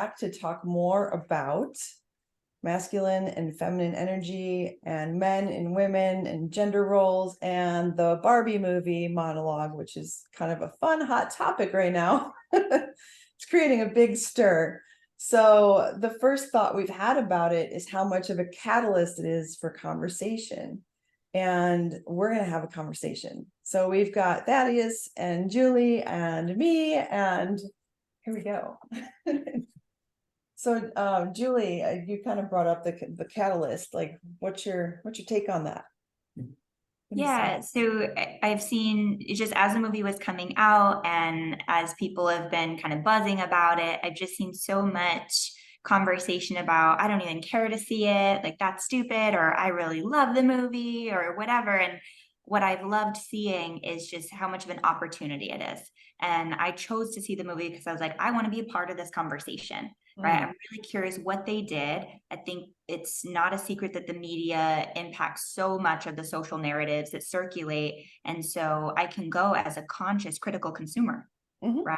back to talk more about masculine and feminine energy and men and women and gender roles and the Barbie movie monologue, which is kind of a fun, hot topic right now. It's creating a big stir. So the first thought we've had about it is how much of a catalyst it is for conversation. And we're going to have a conversation. So we've got Thaddeus and Julie and me, and here we go. So, Julie, you kind of brought up the catalyst. Like, what's your take on that? Yeah, so I've seen just as the movie was coming out and as people have been kind of buzzing about it, I've just seen so much conversation about, I don't even care to see it, like that's stupid, or I really love the movie or whatever. And what I've loved seeing is just how much of an opportunity it is. And I chose to see the movie because I was like, I want to be a part of this conversation, right? I'm really curious what they did. I think it's not a secret that the media impacts so much of the social narratives that circulate. And so I can go as a conscious, critical consumer, right?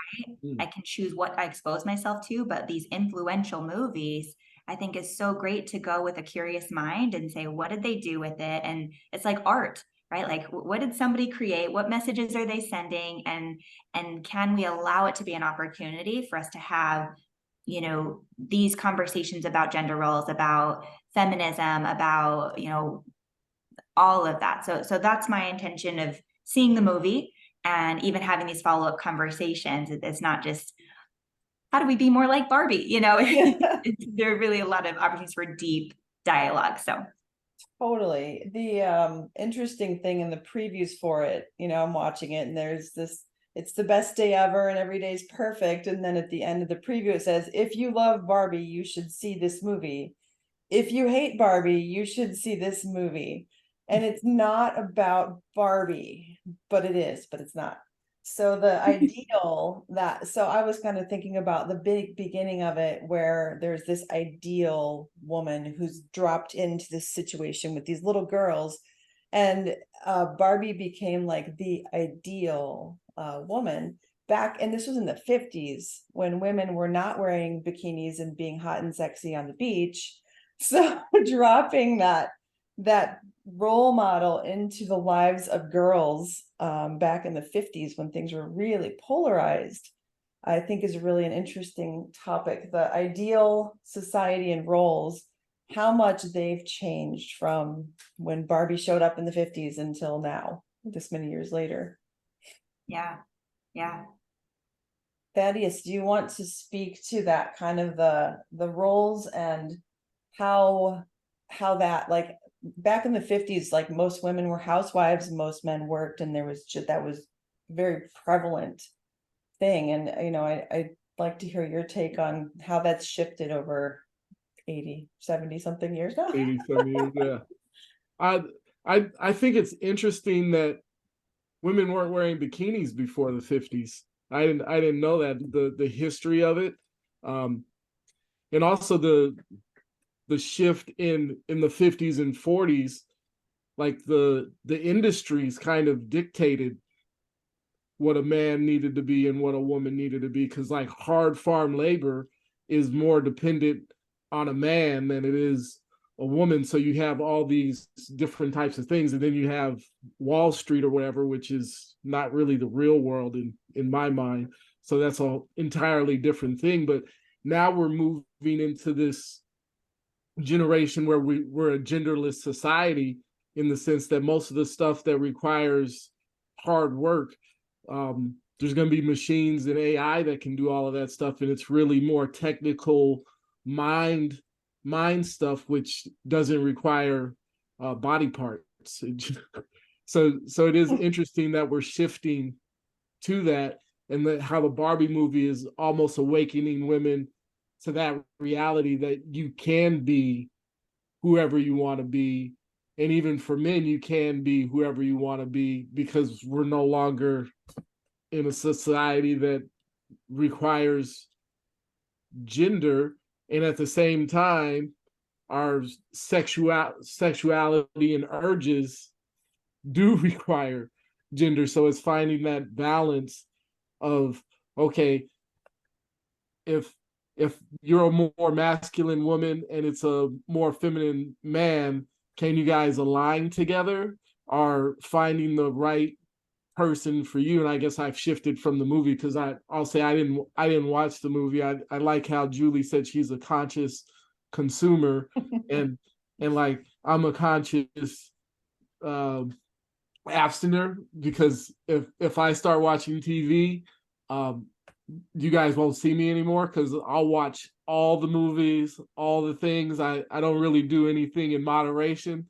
I can choose what I expose myself to, but these influential movies, I think is so great to go with a curious mind and say, what did they do with it? And it's like art, right? Like what did somebody create? What messages are they sending? And can we allow it to be an opportunity for us to have, you know, these conversations about gender roles, about feminism, about, you know, all of that. So that's my intention of seeing the movie and even having these follow-up conversations. It's not just how do we be more like Barbie? You know, there are really a lot of opportunities for deep dialogue. So Totally. The interesting thing in the previews for it, I'm watching it and there's this, it's the best day ever and every day's perfect. And then at the end of the preview, it says, if you love Barbie, you should see this movie. If you hate Barbie, you should see this movie. And it's not about Barbie, but it's not. So the ideal so I was kind of thinking about the big beginning of it, where there's this ideal woman who's dropped into this situation with these little girls, and Barbie became like the ideal woman back, and this was in the 50s when women were not wearing bikinis and being hot and sexy on the beach. So dropping that role model into the lives of girls back in the 50s when things were really polarized, I think is really an interesting topic. The ideal society and roles, how much they've changed from when Barbie showed up in the 50s until now, this many years later. Yeah. Thaddeus, do you want to speak to that kind of the roles and how that, like, back in the 50s, like most women were housewives, most men worked, and there was that was very prevalent thing. And I'd like to hear your take on how that's shifted over 80, 70 something years now. 80 some years, yeah. I think it's interesting that women weren't wearing bikinis before the 50s. I didn't know that, the history of it. And also the shift in the 50s and 40s, like the industries kind of dictated what a man needed to be and what a woman needed to be, because like hard farm labor is more dependent on a man than it is a woman. So you have all these different types of things, and then you have Wall Street or whatever, which is not really the real world in my mind. So that's an entirely different thing. But now we're moving into this generation where we're a genderless society, in the sense that most of the stuff that requires hard work, there's going to be machines and AI that can do all of that stuff, and it's really more technical mind stuff, which doesn't require body parts. So it is interesting that we're shifting to that, and that how the Barbie movie is almost awakening women to that reality that you can be whoever you want to be. And even for men, you can be whoever you want to be, because we're no longer in a society that requires gender. And at the same time, our sexuality and urges do require gender. So it's finding that balance of, okay, if if you're a more masculine woman and it's a more feminine man, can you guys align together or finding the right person for you? And I guess I've shifted from the movie because I'll say I didn't watch the movie. I like how Julie said she's a conscious consumer and like I'm a conscious abstainer, because if I start watching TV, you guys won't see me anymore because I'll watch all the movies, all the things. I don't really do anything in moderation.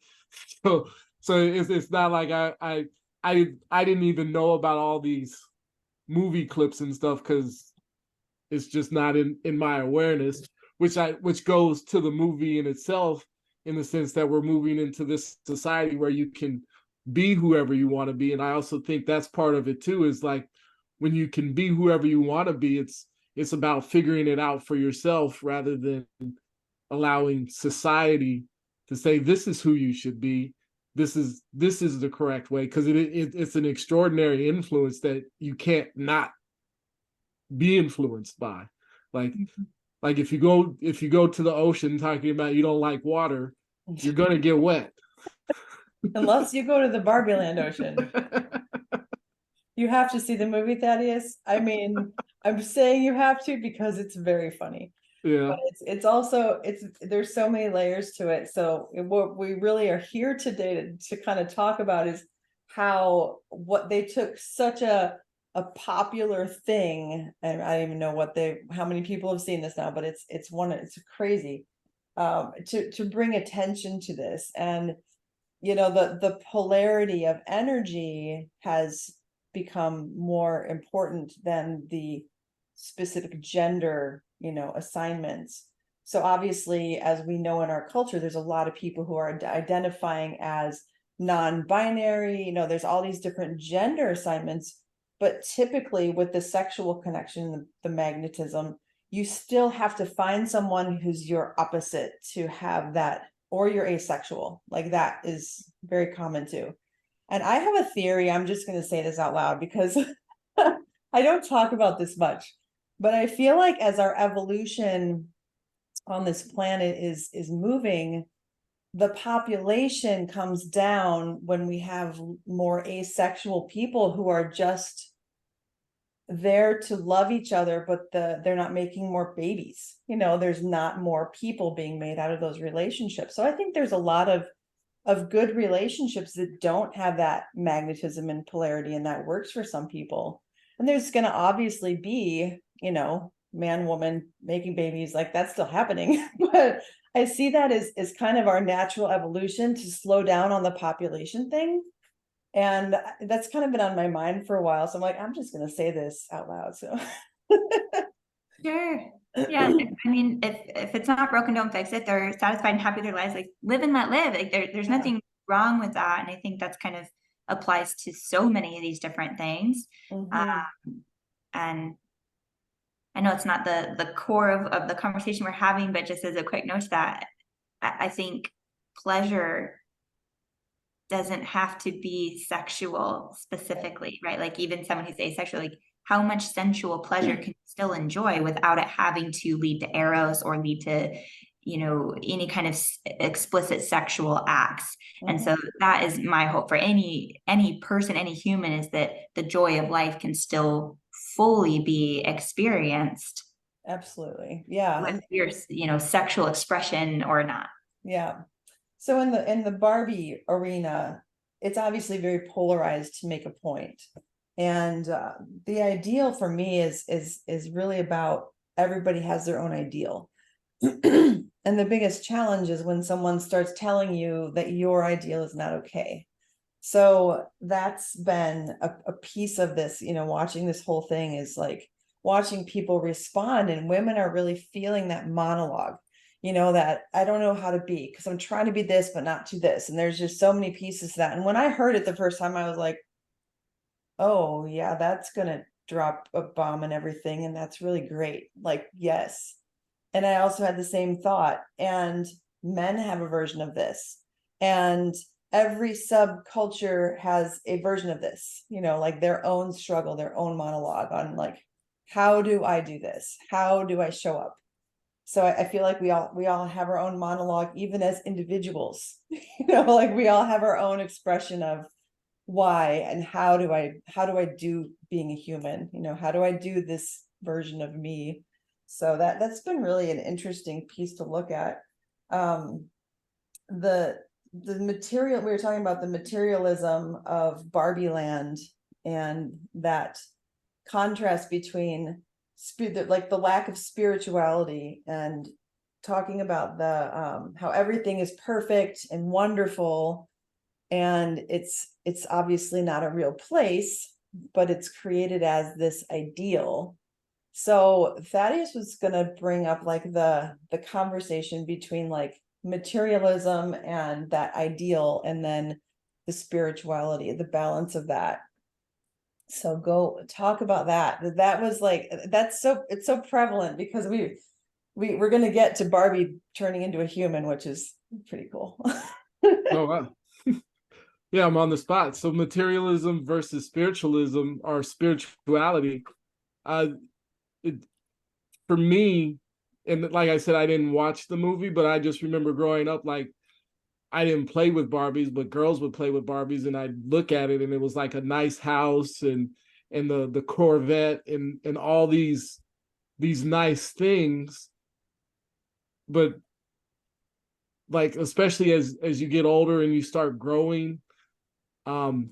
So it's not like I didn't even know about all these movie clips and stuff because it's just not in my awareness, which goes to the movie in itself, in the sense that we're moving into this society where you can be whoever you want to be. And I also think that's part of it too, is like when you can be whoever you want to be, it's about figuring it out for yourself rather than allowing society to say this is who you should be, this is the correct way, because it's an extraordinary influence that you can't not be influenced by. Like if you go to the ocean talking about you don't like water, you're gonna get wet. Unless you go to the Barbie Land Ocean. You have to see the movie, Thaddeus. I mean, I'm saying you have to because it's very funny. Yeah. But it's also there's so many layers to it. So what we really are here today to kind of talk about is how what they took such a popular thing, and I don't even know how many people have seen this now, but it's crazy to bring attention to this. And the polarity of energy has become more important than the specific gender assignments. So obviously, as we know in our culture, there's a lot of people who are identifying as non-binary. There's all these different gender assignments, but typically with the sexual connection, the magnetism, you still have to find someone who's your opposite to have that, or you're asexual. Like that is very common too. And I have a theory, I'm just going to say this out loud because I don't talk about this much, but I feel like as our evolution on this planet is moving, the population comes down when we have more asexual people who are just there to love each other, but they're not making more babies. There's not more people being made out of those relationships. So I think there's a lot of good relationships that don't have that magnetism and polarity, and that works for some people. And there's going to obviously be, man, woman making babies, like that's still happening. But I see that as kind of our natural evolution to slow down on the population thing. And that's kind of been on my mind for a while. So I'm like, I'm just going to say this out loud. So Sure. Yeah. I mean, if it's not broken, don't fix it. They're satisfied and happy with their lives. Like live and let live. Like there's nothing wrong with that. And I think that's kind of applies to so many of these different things. And I know it's not the core of the conversation we're having, but just as a quick note to that, I think pleasure doesn't have to be sexual specifically, right? Like even someone who's asexual, like how much sensual pleasure can you still enjoy without it having to lead to eros or lead to, any kind of explicit sexual acts. And so that is my hope for any person, any human, is that the joy of life can still fully be experienced. Absolutely. Yeah. With your, sexual expression or not. Yeah. So in the Barbie arena, it's obviously very polarized to make a point. And the ideal for me is really about everybody has their own ideal. And the biggest challenge is when someone starts telling you that your ideal is not okay. So that's been a piece of this, watching this whole thing is like watching people respond, and women are really feeling that monologue, that I don't know how to be because I'm trying to be this, but not to this. And there's just so many pieces to that. And when I heard it the first time, I was like, oh yeah, that's going to drop a bomb and everything. And that's really great. Like, yes. And I also had the same thought, and men have a version of this, and every subculture has a version of this, like their own struggle, their own monologue on like, how do I do this? How do I show up? So I feel like we all have our own monologue, even as individuals. Like we all have our own expression of why and how do I do being a human? How do I do this version of me? So that's been really an interesting piece to look at. The material, we were talking about the materialism of Barbie Land, and that contrast between like the lack of spirituality, and talking about the how everything is perfect and wonderful, and it's obviously not a real place, but it's created as this ideal. So Thaddeus was going to bring up like the conversation between like materialism and that ideal, and then the spirituality, the balance of that. So go talk about that. That was like, it's so prevalent, because we're going to get to Barbie turning into a human, which is pretty cool. Oh wow. Yeah, I'm on the spot. So materialism versus spiritualism, or spirituality. Uh, it, for me, and like I said, I didn't watch the movie, but I just remember growing up, like I didn't play with Barbies, but girls would play with Barbies, and I'd look at it, and it was like a nice house, and the Corvette, and all these nice things. But like, especially as you get older and you start growing, um,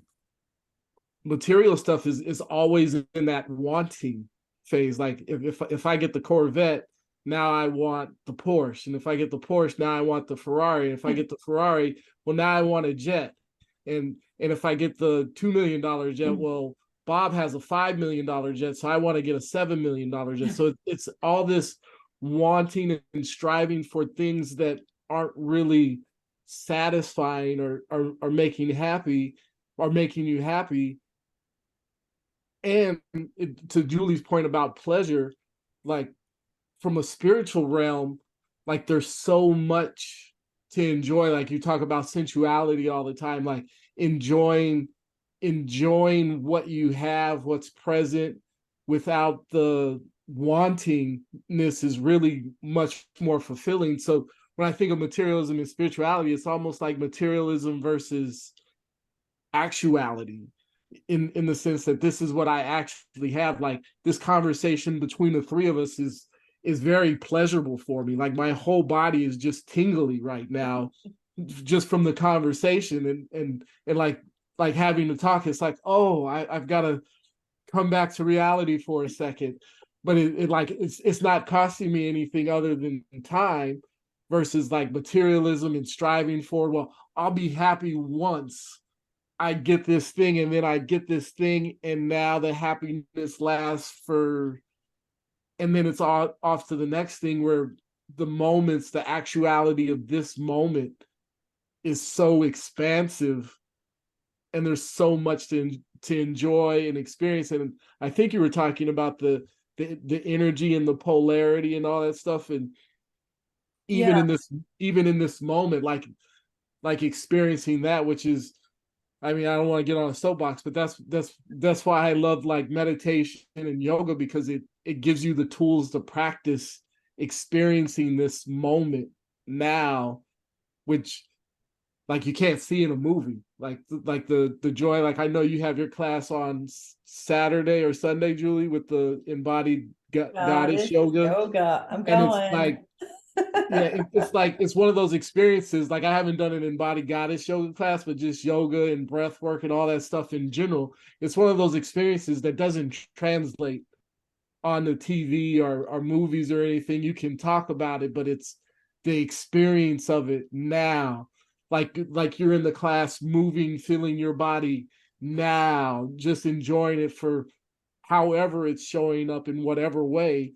material stuff is always in that wanting phase. Like if I get the Corvette, now I want the Porsche, and if I get the Porsche, now I want the Ferrari, and if I get the Ferrari, well, now I want a jet, and if I get the $2 million jet, well, Bob has a $5 million jet, so I want to get a $7 million jet. So it's all this wanting and striving for things that aren't really satisfying, or making happy, or making you happy. And to Julie's point about pleasure, like from a spiritual realm, like there's so much to enjoy. Like you talk about sensuality all the time, like enjoying what you have, what's present, without the wantingness, is really much more fulfilling. So when I think of materialism and spirituality, it's almost like materialism versus actuality, in the sense that this is what I actually have. Like this conversation between the three of us is very pleasurable for me. Like my whole body is just tingly right now, just from the conversation, and like having to talk. It's like, oh, I've got to come back to reality for a second. But it's not costing me anything other than time, versus like materialism and striving for, well, I'll be happy once I get this thing, and then I get this thing, and now the happiness lasts for, and then it's all off to the next thing, where the actuality of this moment is so expansive, and there's so much to enjoy and experience. And I think you were talking about the energy and the polarity and all that stuff, and even Yeah. in this moment, like experiencing that, which is, I mean, I don't want to get on a soapbox, but that's why I love like meditation and yoga, because it gives you the tools to practice experiencing this moment now, which like you can't see in a movie. Like the joy. Like I know you have your class on Saturday or Sunday, Julie, with the embodied goddess yoga. I'm And it's going. like, yeah, it's like, it's one of those experiences. Like I haven't done an embodied goddess yoga class, but just yoga and breath work and all that stuff in general. It's one of those experiences that doesn't translate on the TV or movies or anything. You can talk about it, but it's the experience of it now. Like you're in the class, moving, feeling your body now, just enjoying it for however it's showing up in whatever way.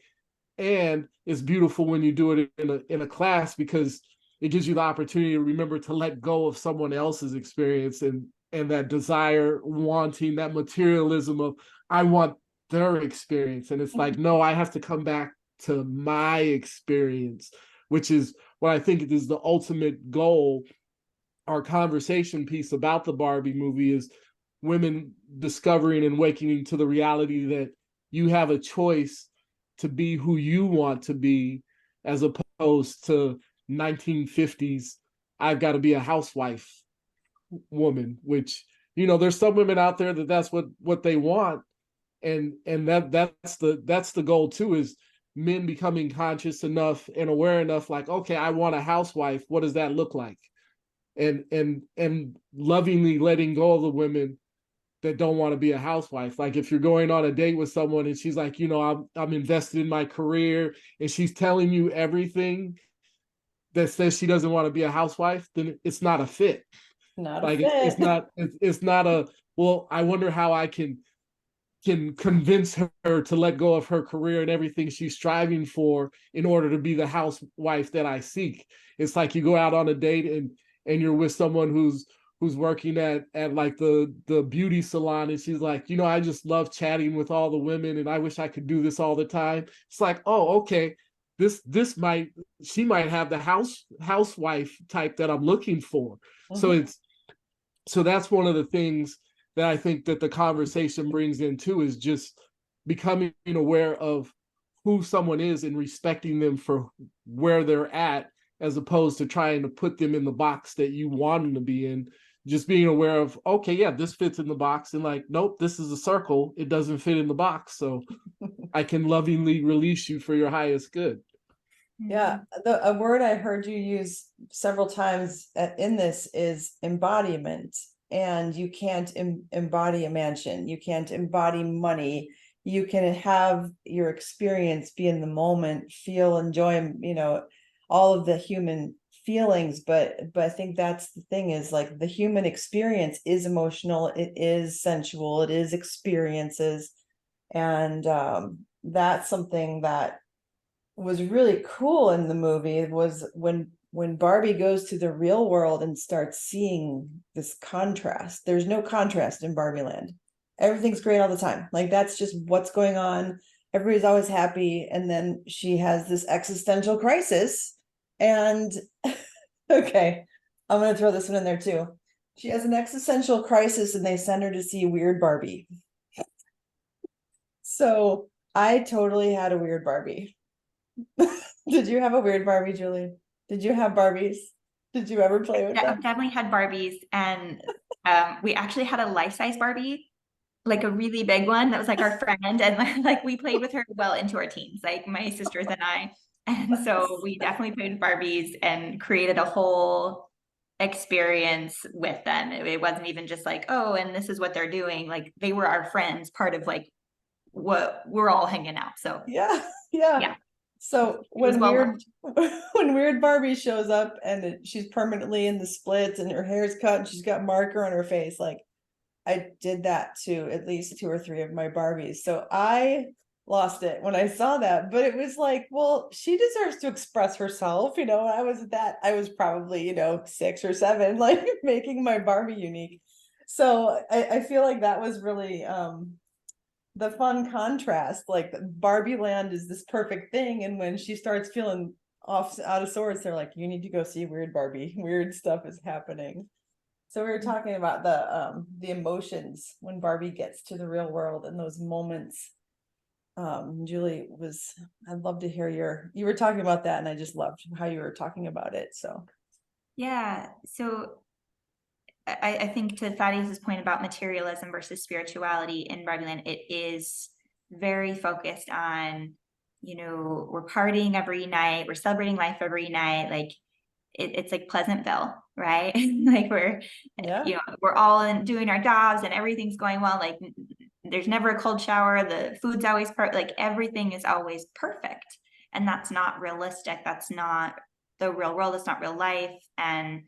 And it's beautiful when you do it in a class, because it gives you the opportunity to remember to let go of someone else's experience, and that desire, wanting, that materialism of, I want their experience. And it's like, no, I have to come back to my experience, which is what I think is the ultimate goal. Our conversation piece about the Barbie movie is women discovering and waking to the reality that you have a choice to be who you want to be, as opposed to 1950s, I've got to be a housewife woman, which, you know, there's some women out there that that's what they want. And that's the goal too, is men becoming conscious enough and aware enough, like, okay, I want a housewife. What does that look like? And lovingly letting go of the women that don't want to be a housewife. Like if you're going on a date with someone and she's like, you know, I'm invested in my career, and she's telling you everything that says she doesn't want to be a housewife, then it's not a fit. Not a Like fit. it's not a, well, I wonder how I can convince her to let go of her career and everything she's striving for in order to be the housewife that I seek. It's like you go out on a date and you're with someone who's working at like the beauty salon, and she's like, you know, I just love chatting with all the women and I wish I could do this all the time. It's like, oh, okay, this might, she might have the housewife type that I'm looking for. Mhm. So that's one of the things that I think that the conversation brings in too, is just becoming aware of who someone is and respecting them for where they're at, as opposed to trying to put them in the box that you want them to be in. Just being aware of, okay, yeah, this fits in the box, and like, nope, this is a circle, it doesn't fit in the box, so I can lovingly release you for your highest good. Yeah, a word I heard you use several times in this is embodiment. And you can't embody a mansion. You can't embody money. You can have your experience, be in the moment, feel, enjoy, you know, all of the human feelings. But I think that's the thing, is like the human experience is emotional. It is sensual. It is experiences. And that's something that was really cool in the movie, was when Barbie goes to the real world and starts seeing this contrast. There's no contrast in Barbie Land. Everything's great all the time. Like that's just what's going on. Everybody's always happy. And then she has this existential crisis. And okay, I'm gonna throw this one in there too. She has an existential crisis and they send her to see Weird Barbie. So I totally had a weird Barbie. Did you have a weird Barbie, Julie? Did you have Barbies? Did you ever play with them? Definitely had Barbies, and we actually had a life-size Barbie, like a really big one that was like our friend, and like we played with her well into our teens, like my sisters and I. And so we definitely played with Barbies and created a whole experience with them. It wasn't even just like, oh, and this is what they're doing. Like they were our friends, part of like what we're all hanging out. So Yeah. So when weird Barbie shows up and she's permanently in the splits and her hair's cut and she's got marker on her face, like I did that to at least 2 or 3 of my Barbies. So I lost it when I saw that, but it was like, well, she deserves to express herself. You know, I was probably, you know, 6 or 7, like making my Barbie unique. So I feel like that was really the fun contrast. Like Barbie Land is this perfect thing, and when she starts feeling off out of sorts, they're like, you need to go see Weird Barbie. Weird stuff is happening. So we were talking about the emotions when Barbie gets to the real world and those moments. Julie, I'd love to hear you were talking about that, and I just loved how you were talking about it. So yeah, so I think to Thaddeus's point about materialism versus spirituality in Barbie Land, it is very focused on, you know, we're partying every night, we're celebrating life every night, like it's like Pleasantville, right? Like you know, we're all doing our jobs and everything's going well. Like there's never a cold shower, the food's always like everything is always perfect, and that's not realistic. That's not the real world. It's not real life. And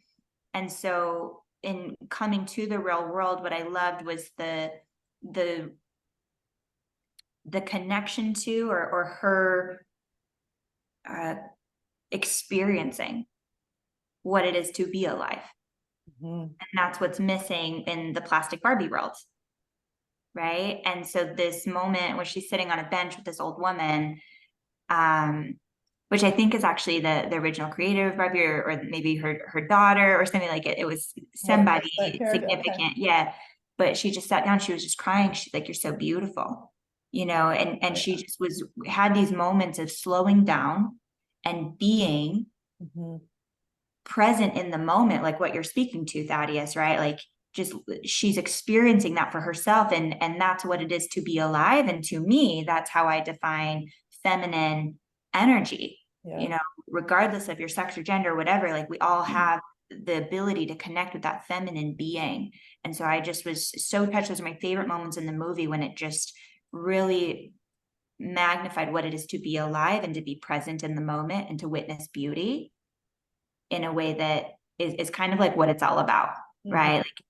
so in coming to the real world, what I loved was the connection to or her experiencing what it is to be alive. And that's what's missing in the plastic Barbie world, right? And so this moment where she's sitting on a bench with this old woman, which I think is actually the original creator of Barbie, or maybe her daughter or something like it. It was somebody significant. Okay. Yeah. But she just sat down, she was just crying. She's like, you're so beautiful, you know, and she just had these moments of slowing down and being present in the moment, like what you're speaking to, Thaddeus, right? Like just she's experiencing that for herself, and that's what it is to be alive. And to me, that's how I define feminine energy. You know, regardless of your sex or gender, whatever, like we all have the ability to connect with that feminine being. And so I just was so touched. Those are my favorite moments in the movie, when it just really magnified what it is to be alive and to be present in the moment and to witness beauty in a way that is kind of like what it's all about, right? Like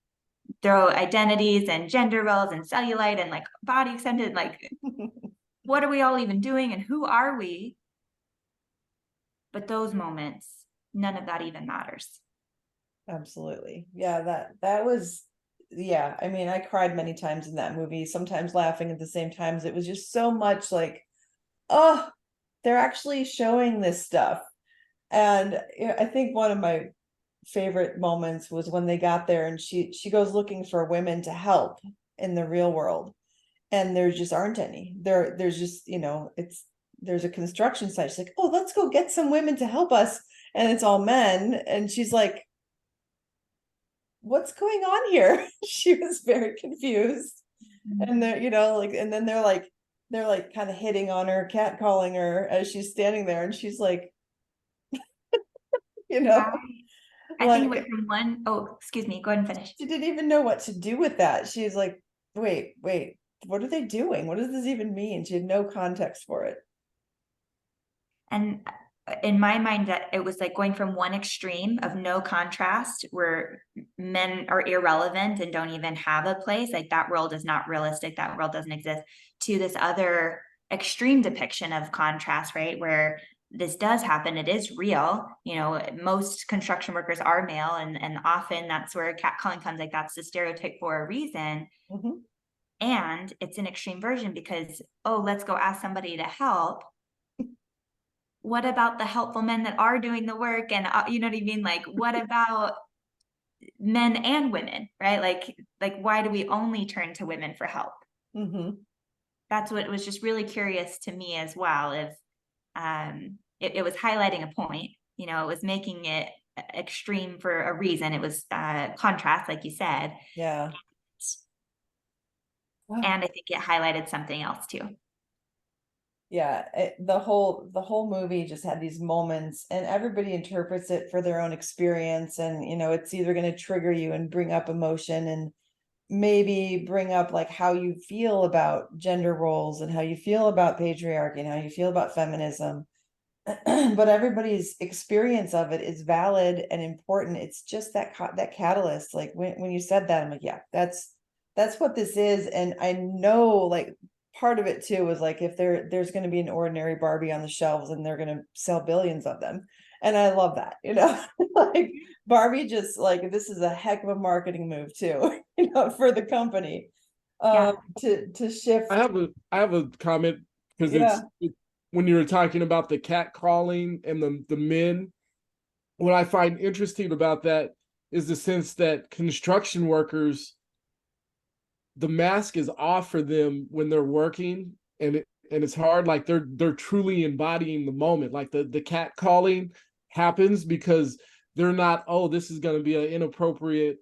throw identities and gender roles and cellulite and like body accented, like what are we all even doing and who are we? But those moments, none of that even matters. Absolutely. Yeah, that was, yeah, I mean, I cried many times in that movie, sometimes laughing at the same times. It was just so much like, oh, they're actually showing this stuff. And I think one of my favorite moments was when they got there and she goes looking for women to help in the real world, and there just aren't any. There's just, you know, there's a construction site. She's like, oh, let's go get some women to help us, and it's all men. And she's like, what's going on here? She was very confused. And they're, you know, like, and then they're like kind of hitting on her, catcalling her as she's standing there, and she's like, you know, I like, think it went from one, oh, excuse me, go ahead and finish. she didn't even know what to do with that. She's like, wait, what are they doing? What does this even mean? She had no context for it. And in my mind, that it was like going from one extreme of no contrast, where men are irrelevant and don't even have a place, like that world is not realistic, that world doesn't exist, to this other extreme depiction of contrast, right? Where this does happen, it is real. You know, most construction workers are male, and often that's where catcalling comes, like that's the stereotype for a reason. And it's an extreme version because, oh, let's go ask somebody to help. What about the helpful men that are doing the work? And you know what I mean? Like, what about men and women, right? Like why do we only turn to women for help? That's what was just really curious to me as well. If it was highlighting a point, you know, it was making it extreme for a reason. It was contrast, like you said. Yeah. And I think it highlighted something else too. Yeah, the whole movie just had these moments, and everybody interprets it for their own experience. And you know, it's either going to trigger you and bring up emotion, and maybe bring up like how you feel about gender roles and how you feel about patriarchy and how you feel about feminism. But everybody's experience of it is valid and important. It's just that catalyst. Like when you said that, I'm like, yeah, that's what this is. And I know, like, part of it too was like, if there's going to be an ordinary Barbie on the shelves and they're going to sell billions of them. And I love that, you know, like Barbie, just like, this is a heck of a marketing move too, you know, for the company, to shift. I have a comment, because when you were talking about the cat calling and the men, what I find interesting about that is the sense that construction workers, the mask is off for them when they're working, and it's hard. Like they're truly embodying the moment. Like the cat calling happens because they're not, oh, this is going to be an inappropriate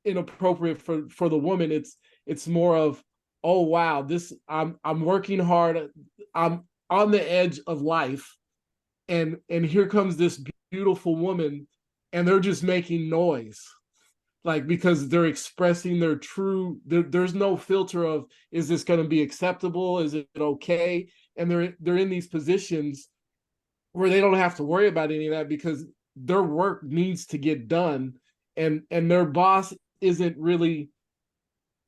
for the woman. It's more of, oh wow, this I'm working hard, I'm on the edge of life, and here comes this beautiful woman, and they're just making noise, like, because they're expressing their true, there's no filter of, is this going to be acceptable, is it okay? And they're in these positions where they don't have to worry about any of that, because their work needs to get done, and their boss isn't really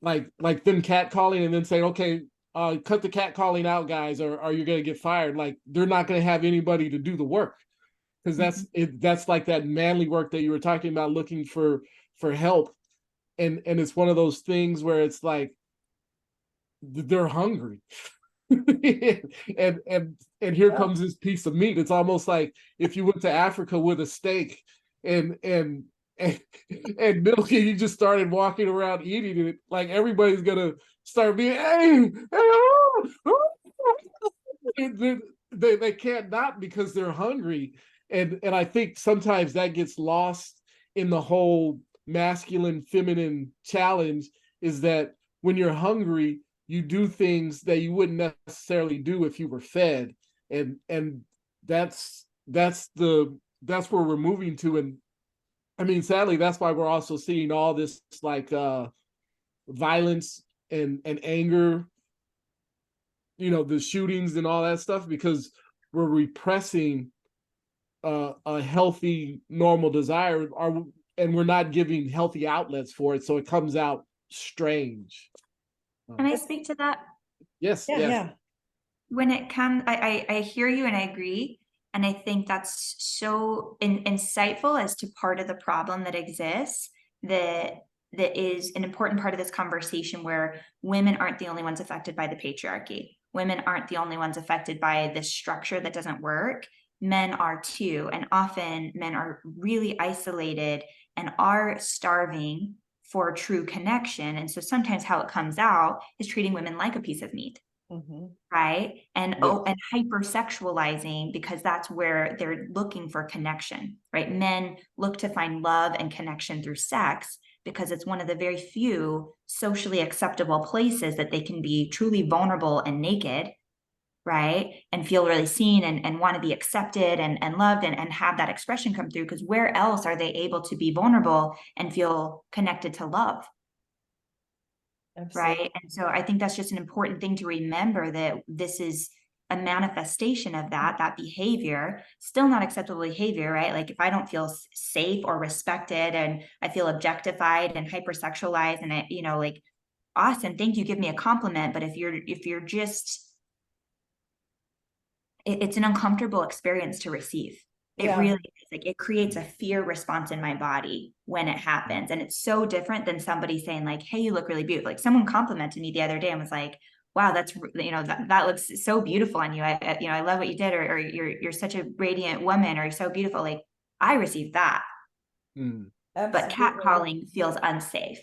like them catcalling and then saying, okay, cut the catcalling out, guys, or you're going to get fired. Like, they're not going to have anybody to do the work, because that's like that manly work that you were talking about, looking for help. And it's one of those things where it's like they're hungry. and here comes this piece of meat. It's almost like if you went to Africa with a steak and Milky, you just started walking around eating it, like everybody's gonna start being, hey, they can't not, because they're hungry. And I think sometimes that gets lost in the whole masculine feminine challenge, is that when you're hungry, you do things that you wouldn't necessarily do if you were fed. And that's where we're moving to. And I mean, sadly, that's why we're also seeing all this like violence and anger, the shootings and all that stuff, because we're repressing a healthy, normal desire, and we're not giving healthy outlets for it, so it comes out strange. Can I speak to that? Yes, Yeah, yes. yeah. When it comes, I hear you and I agree. And I think that's so insightful as to part of the problem that exists, that is an important part of this conversation, where women aren't the only ones affected by the patriarchy. Women aren't the only ones affected by this structure that doesn't work. Men are too. And often men are really isolated and are starving for true connection. And so sometimes how it comes out is treating women like a piece of meat. Mm-hmm. Right. And Yes. and hypersexualizing, because that's where they're looking for connection, right? Men look to find love and connection through sex, because it's one of the very few socially acceptable places that they can be truly vulnerable and naked, right? And feel really seen and want to be accepted and loved and have that expression come through, because where else are they able to be vulnerable and feel connected to love? Absolutely. Right. And so I think that's just an important thing to remember, that this is a manifestation of that behavior, still not acceptable behavior, right? Like if I don't feel safe or respected and I feel objectified and hypersexualized, and like, awesome, thank you, give me a compliment. But if you're just, it's an uncomfortable experience to receive. It Yeah. really is. Like, it creates a fear response in my body when it happens. And it's so different than somebody saying like, hey, you look really beautiful. Like, someone complimented me the other day and was like, wow, that's, that looks so beautiful on you. I love what you did, or you're such a radiant woman, or you're so beautiful. Like, I received that. Mm. But Absolutely. catcalling feels unsafe.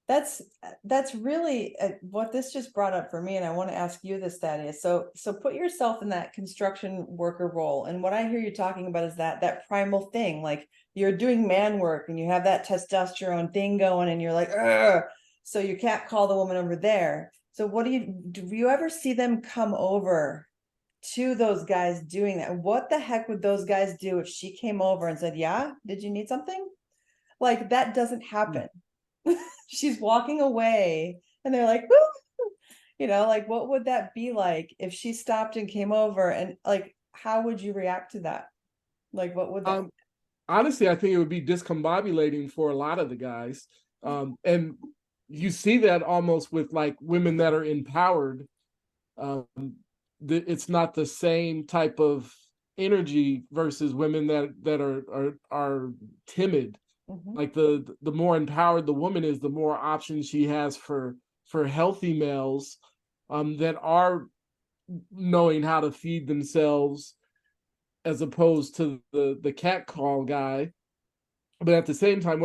That's really what this just brought up for me, and I want to ask you this, Thaddeus. So put yourself in that construction worker role, and what I hear you talking about is that primal thing, like you're doing man work and you have that testosterone thing going, and you're like, ugh! So you can't call the woman over there. So what do you ever see them come over to those guys doing that? What the heck would those guys do if she came over and said, yeah, did you need something? Like, that doesn't happen. She's walking away and they're like, woo! Like, what would that be like if she stopped and came over, and like, how would you react to that? Like, what would that Honestly, I think it would be discombobulating for a lot of the guys. And you see that almost with like women that are empowered. It's not the same type of energy versus women that are timid. Mhm. Like the more empowered the woman is, the more options she has for healthy males that are knowing how to feed themselves, as opposed to the cat call guy. But at the same time,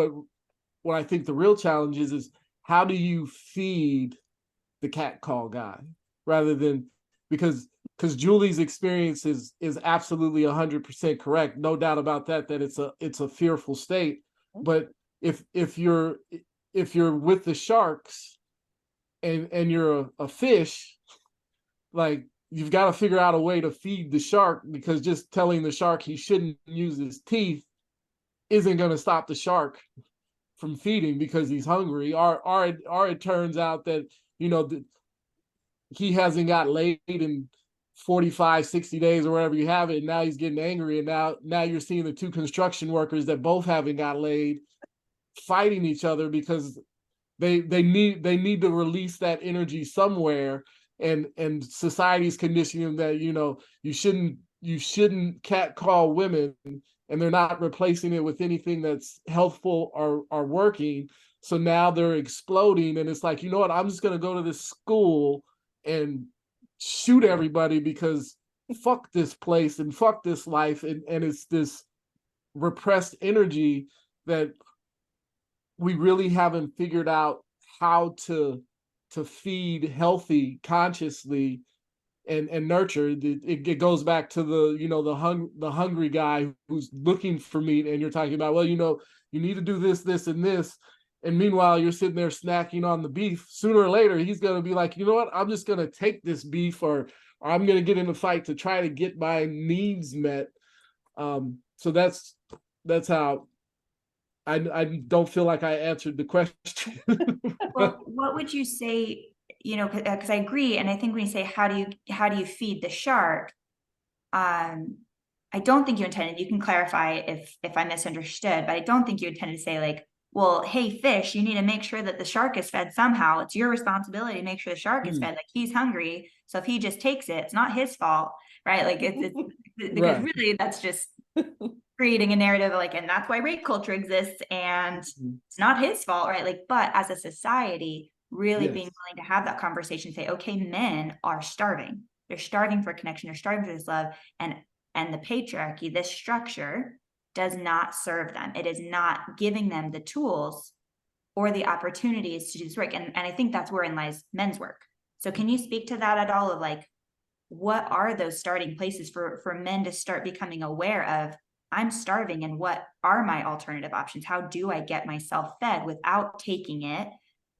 what I think the real challenge is how do you feed the cat call guy, rather than, because Julie's experience is absolutely 100% correct, no doubt about that it's a fearful state. But if you're with the sharks and you're a fish, like, you've got to figure out a way to feed the shark, because just telling the shark he shouldn't use his teeth isn't going to stop the shark from feeding because he's hungry. Or it turns out that he hasn't got laid in 45, 60 days or whatever you have it, and now he's getting angry, and now you're seeing the two construction workers that both haven't got laid fighting each other because they need to release that energy somewhere. And society's conditioning that you shouldn't catcall women, and they're not replacing it with anything that's healthful or working. So now they're exploding, and it's like, you know what, I'm just going to go to this school and shoot everybody because fuck this place and fuck this life. And it's this repressed energy that we really haven't figured out how to feed healthy consciously. and nurture. It goes back to the, the hungry guy who's looking for meat, and you're talking about, well, you need to do this, this, and this. And meanwhile, you're sitting there snacking on the beef. Sooner or later, he's going to be like, you know what? I'm just going to take this beef, or I'm going to get in a fight to try to get my needs met. So that's how I don't feel like I answered the question. Well, what would you say, because I agree. And I think when you say, how do you feed the shark? I don't think you intended, you can clarify if I misunderstood, but I don't think you intended to say like, well, hey, fish, you need to make sure that the shark is fed somehow. It's your responsibility to make sure the shark is fed. Like, he's hungry. So if he just takes it, it's not his fault, right? Like it's because Right. really that's just creating a narrative, like, and that's why rape culture exists, and it's not his fault, right? Like, but as a society, really being willing to have that conversation, say, okay, men are starving. They're starving for connection. They're starving for this love, and the patriarchy, this structure, does not serve them. It is not giving them the tools or the opportunities to do this work. And I think that's wherein lies men's work. So can you speak to that at all, of like, what are those starting places for men to start becoming aware of, I'm starving, and what are my alternative options? How do I get myself fed without taking it,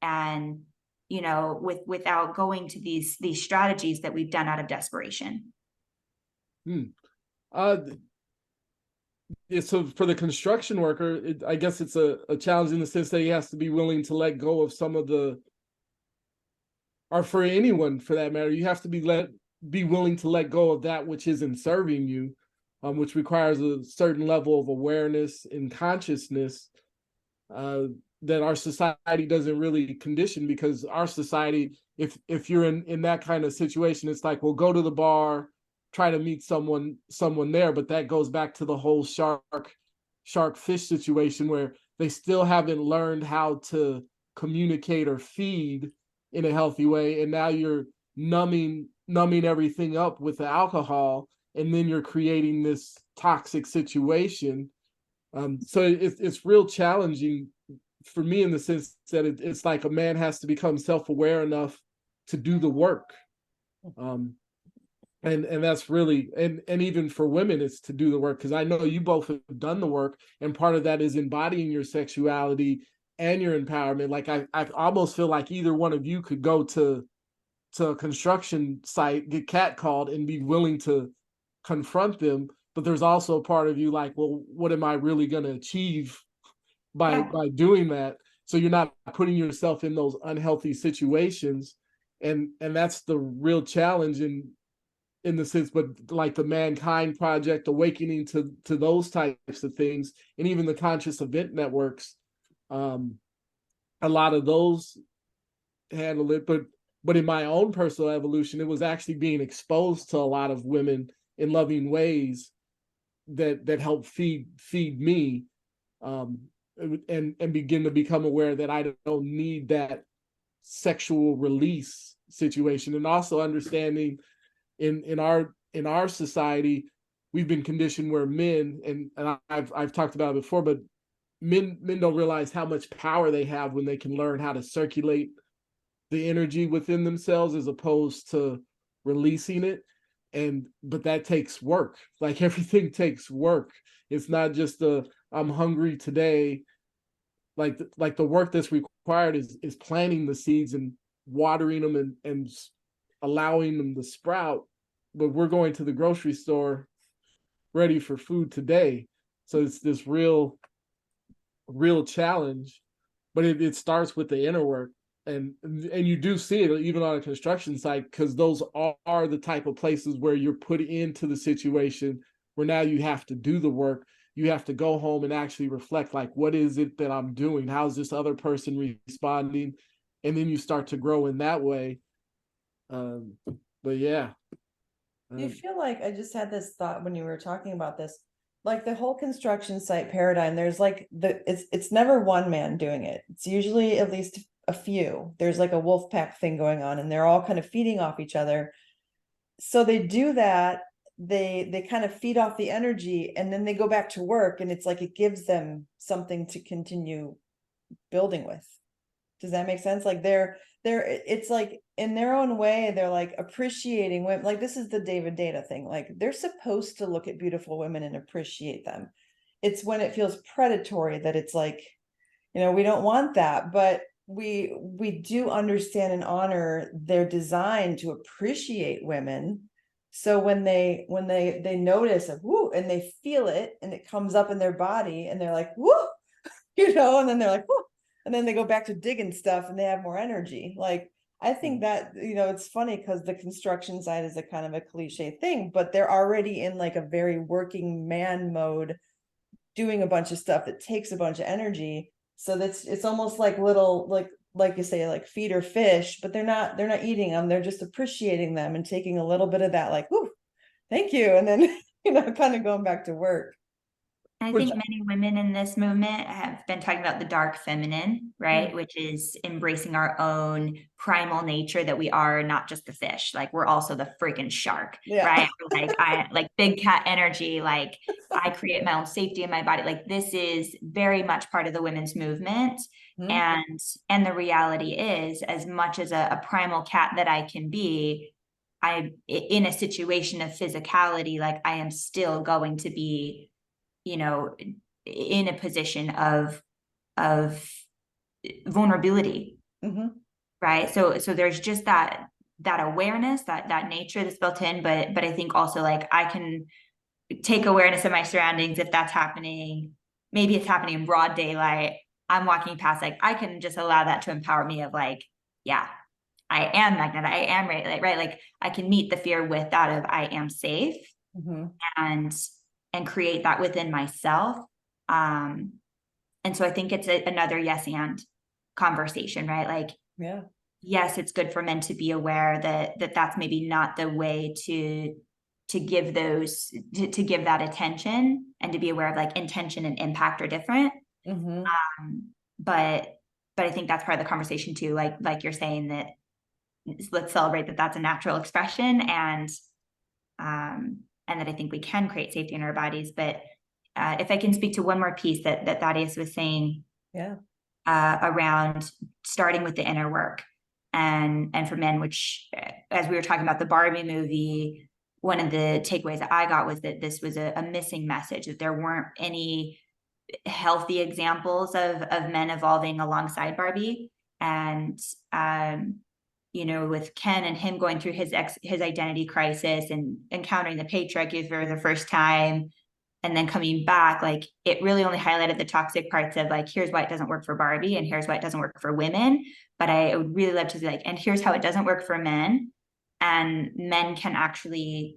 and without going to these strategies that we've done out of desperation? So for the construction worker, I guess it's a challenge in the sense that he has to be willing to let go of some of the, or for anyone for that matter, you have to be willing to let go of that which isn't serving you, which requires a certain level of awareness and consciousness that our society doesn't really condition, because our society, if you're in that kind of situation, it's like, well, go to the bar, try to meet someone there. But that goes back to the whole shark fish situation, where they still haven't learned how to communicate or feed in a healthy way, and now you're numbing everything up with the alcohol, and then you're creating this toxic situation. So it's real challenging for me, in the sense that it's like a man has to become self-aware enough to do the work. And that's really, and even for women, it's to do the work, because I know you both have done the work, and part of that is embodying your sexuality and your empowerment. Like I almost feel like either one of you could go to a construction site, get catcalled, and be willing to confront them. But there's also a part of you like, well, what am I really going to achieve by doing that? So you're not putting yourself in those unhealthy situations, and that's the real challenge in the sense. But like the Mankind Project, awakening to those types of things, and even the conscious event networks, a lot of those handle it. But in my own personal evolution, it was actually being exposed to a lot of women in loving ways that helped feed me, and begin to become aware that I don't need that sexual release situation. And also understanding in our society, we've been conditioned where men, and I've talked about it before, but men don't realize how much power they have when they can learn how to circulate the energy within themselves, as opposed to releasing it. But that takes work. Like everything takes work. It's not just I'm hungry today. Like the work that's required is planting the seeds and watering them and allowing them to sprout. But we're going to the grocery store ready for food today. So it's this real challenge, but it starts with the inner work. And you do see it even on a construction site, because those are the type of places where you're put into the situation where now you have to do the work. You have to go home and actually reflect, like, what is it that I'm doing? How's this other person responding? And then you start to grow in that way. But yeah. Do you feel like, I just had this thought when you were talking about this, like the whole construction site paradigm, there's like it's never one man doing it. It's usually at least a few. There's like a wolf pack thing going on, and they're all kind of feeding off each other. So they do that, they kind of feed off the energy, and then they go back to work, and it's like it gives them something to continue building with. Does that make sense? Like it's like in their own way, they're like appreciating women. Like this is the David Data thing. Like they're supposed to look at beautiful women and appreciate them. It's when it feels predatory that it's like, we don't want that, but we do understand and honor their design to appreciate women. So when they notice a whoo and they feel it and it comes up in their body and they're like, whoo, and then they're like, whoo, and then they go back to digging stuff and they have more energy. Like, I think that, it's funny because the construction side is a kind of a cliche thing, but they're already in like a very working man mode, doing a bunch of stuff that takes a bunch of energy. So it's almost like little, like you say, like feed or fish, but they're not eating them. They're just appreciating them and taking a little bit of that, like, whoo, thank you. And then, kind of going back to work. I think many women in this movement have been talking about the dark feminine, right? Which is embracing our own primal nature, that we are not just the fish, like we're also the freaking shark, right? Like I like big cat energy, like I create my own safety in my body. Like this is very much part of the women's movement. And the reality is, as much as a primal cat that I can be, I in a situation of physicality, like I am still going to be in a position of vulnerability, right? So there's just that awareness, that nature that's built in, but I think also like I can take awareness of my surroundings if that's happening. Maybe it's happening in broad daylight. I'm walking past, like I can just allow that to empower me of like, yeah, I am magnetic, I am right? Like I can meet the fear with that of I am safe, and create that within myself. And so I think it's another yes and conversation, right? Like, yes, it's good for men to be aware that that's maybe not the way to give to give that attention, and to be aware of like intention and impact are different. But I think that's part of the conversation too. Like you're saying, that let's celebrate that that's a natural expression, and that I think we can create safety in our bodies. But if I can speak to one more piece that Thaddeus was saying, around starting with the inner work, and for men, which, as we were talking about the Barbie movie, one of the takeaways that I got was that this was a missing message, that there weren't any healthy examples of men evolving alongside Barbie. And with Ken and him going through his identity crisis and encountering the patriarchy for the first time, and then coming back, like it really only highlighted the toxic parts of like, here's why it doesn't work for Barbie and here's why it doesn't work for women. But I would really love to see like, and here's how it doesn't work for men, and men can actually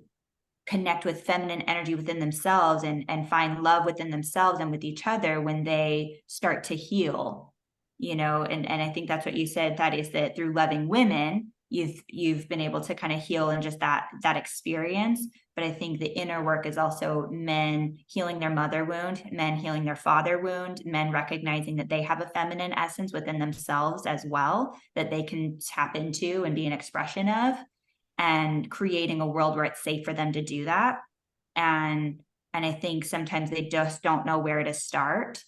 connect with feminine energy within themselves and find love within themselves and with each other when they start to heal. And I think that's what you said, that is that through loving women, you've been able to kind of heal in just that experience. But I think the inner work is also men healing their mother wound, men healing their father wound, men recognizing that they have a feminine essence within themselves as well, that they can tap into and be an expression of, and creating a world where it's safe for them to do that. And I think sometimes they just don't know where to start,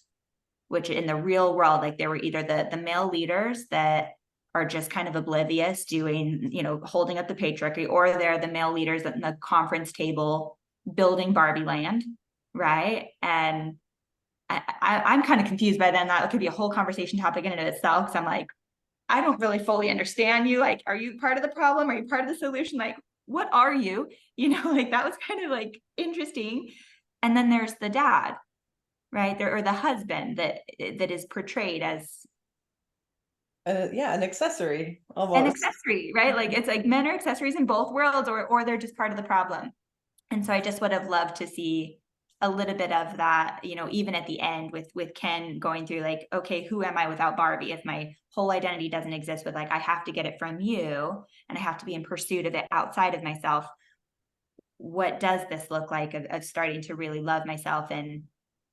which in the real world, like there were either the male leaders that are just kind of oblivious, doing, holding up the patriarchy, or they're the male leaders at the conference table building Barbie land, right? And I'm kind of confused by them. That could be a whole conversation topic in and of itself, because I'm like, I don't really fully understand you. Like, are you part of the problem? Are you part of the solution? Like, what are you? Like that was kind of like interesting. And then there's the dad, right? Or the husband that is portrayed as an accessory, almost an accessory, right? Like it's like men are accessories in both worlds, or they're just part of the problem. And so I just would have loved to see a little bit of that, even at the end with Ken going through like, okay, who am I without Barbie? If my whole identity doesn't exist, with like, I have to get it from you and I have to be in pursuit of it outside of myself. What does this look like of starting to really love myself? And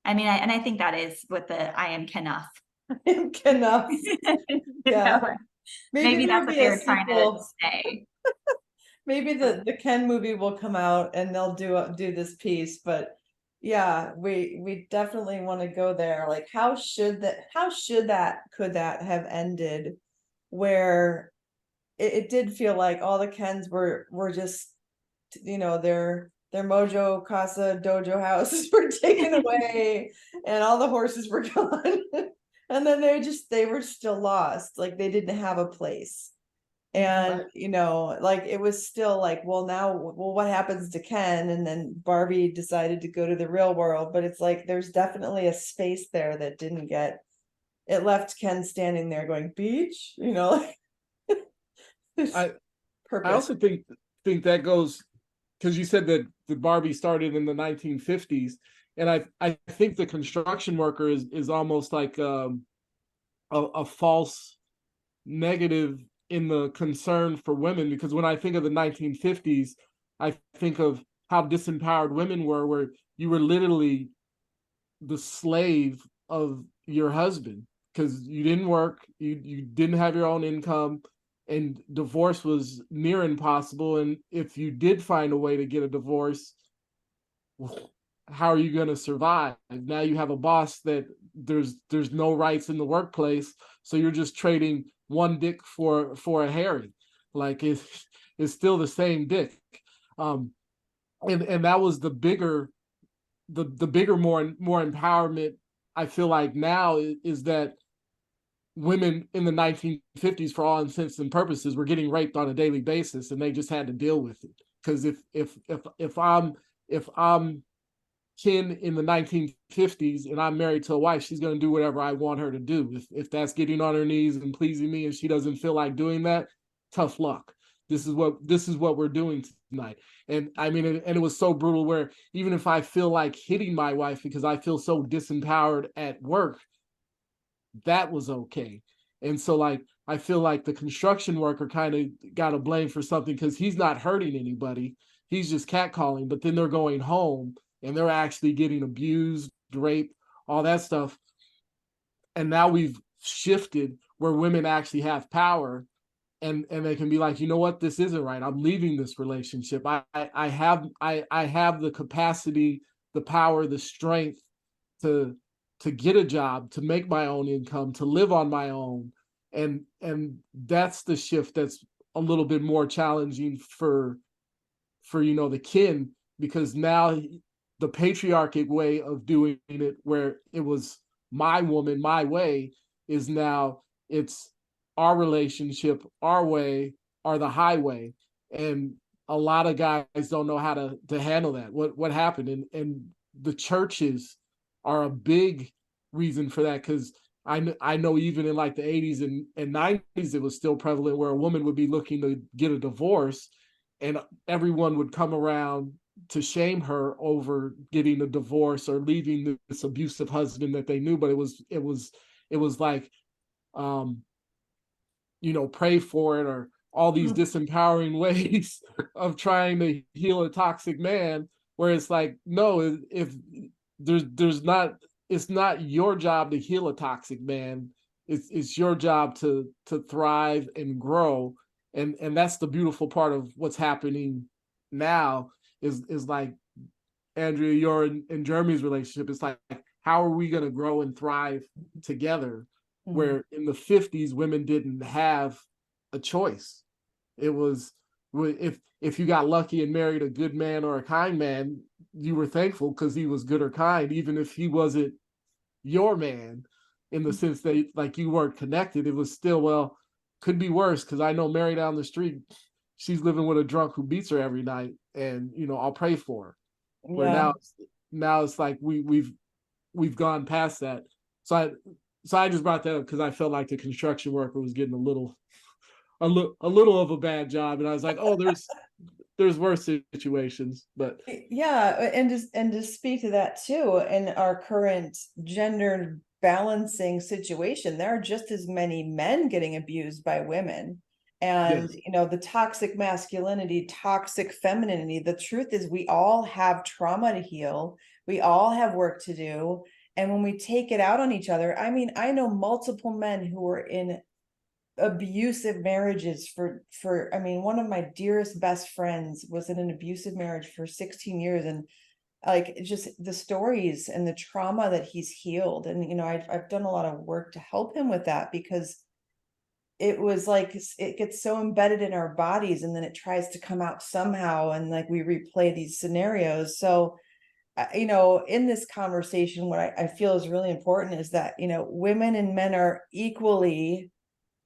I mean, I think that is what the I am Kenough. Kenough. Yeah. Maybe that's what they were trying to say. Maybe the Ken movie will come out and they'll do this piece, but Yeah, we definitely want to go there. Like, could that have ended where it did feel like all the Kens were just, their Mojo Casa Dojo houses were taken away and all the horses were gone. And then they were still lost, like they didn't have a place. And like it was still like, well, now, well, what happens to Ken? And then Barbie decided to go to the real world, but it's like there's definitely a space there that didn't get, it left Ken standing there going, beach, I I purpose. also think that goes because you said that the Barbie started in the 1950s, and I think the construction worker is almost like a false negative in the concern for women, because when I think of the 1950s, I think of how disempowered women were, where you were literally the slave of your husband because you didn't work, you didn't have your own income, and divorce was near impossible. And if you did find a way to get a divorce, how are you going to survive? Now you have a boss that there's no rights in the workplace, so you're just trading one dick for a Harry. Like it's still the same dick. um and that was the bigger, more empowerment. I feel like now is that women in the 1950s, for all intents and purposes, were getting raped on a daily basis, and they just had to deal with it. Because if I'm kin in the 1950s and I'm married to a wife, she's going to do whatever I want her to do. If that's getting on her knees and pleasing me, and she doesn't feel like doing that, tough luck. This is what we're doing tonight. And I mean, and it was so brutal where even if I feel like hitting my wife because I feel so disempowered at work, that was okay. And so like I feel like the construction worker kind of got a blame for something because he's not hurting anybody. He's just catcalling, but then they're going home and they're actually getting abused, raped, all that stuff. And now we've shifted where women actually have power, and they can be like, you know what, this isn't right. I'm leaving this relationship. I have the capacity, the power, the strength to get a job, to make my own income, to live on my own. And that's the shift that's a little bit more challenging for the kin, because now the patriarchic way of doing it, where it was my woman my way, is now it's our relationship our way, or the highway. And a lot of guys don't know how to handle that. What happened, and the churches are a big reason for that, because I know even in like the 80s and 90s it was still prevalent where a woman would be looking to get a divorce, and everyone would come around to shame her over getting a divorce or leaving this abusive husband that they knew. But it was like, um pray for it, or all these disempowering ways of trying to heal a toxic man, where it's like, no, if there's not, it's not your job to heal a toxic man. It's your job to thrive and grow. And that's the beautiful part of what's happening now, is like, Andrea, your and Jeremy's relationship. It's like, how are we going to grow and thrive together? Where in the 50s, women didn't have a choice. It was, if you got lucky and married a good man or a kind man, you were thankful because he was good or kind, even if he wasn't your man, in the sense that like you weren't connected. It was still, well, could be worse, because I know Mary down the street, she's living with a drunk who beats her every night, and I'll pray for her. Where Yeah. now it's like we've gone past that. So I just brought that up because I felt like the construction worker was getting a little of a bad job, and I was like, oh, there's worse situations. But Yeah, and to speak to that too, in our current gender balancing situation, there are just as many men getting abused by women. And yes, the toxic masculinity, toxic femininity, the truth is we all have trauma to heal. We all have work to do. And when we take it out on each other, I mean, I know multiple men who were in abusive marriages for I mean, one of my dearest best friends was in an abusive marriage for 16 years, and like just the stories and the trauma that he's healed. And, you know, I've done a lot of work to help him with that, because it was like, it gets so embedded in our bodies, and then it tries to come out somehow. And like, we replay these scenarios. So, you know, in this conversation, what I feel is really important is that, you know, women and men are equally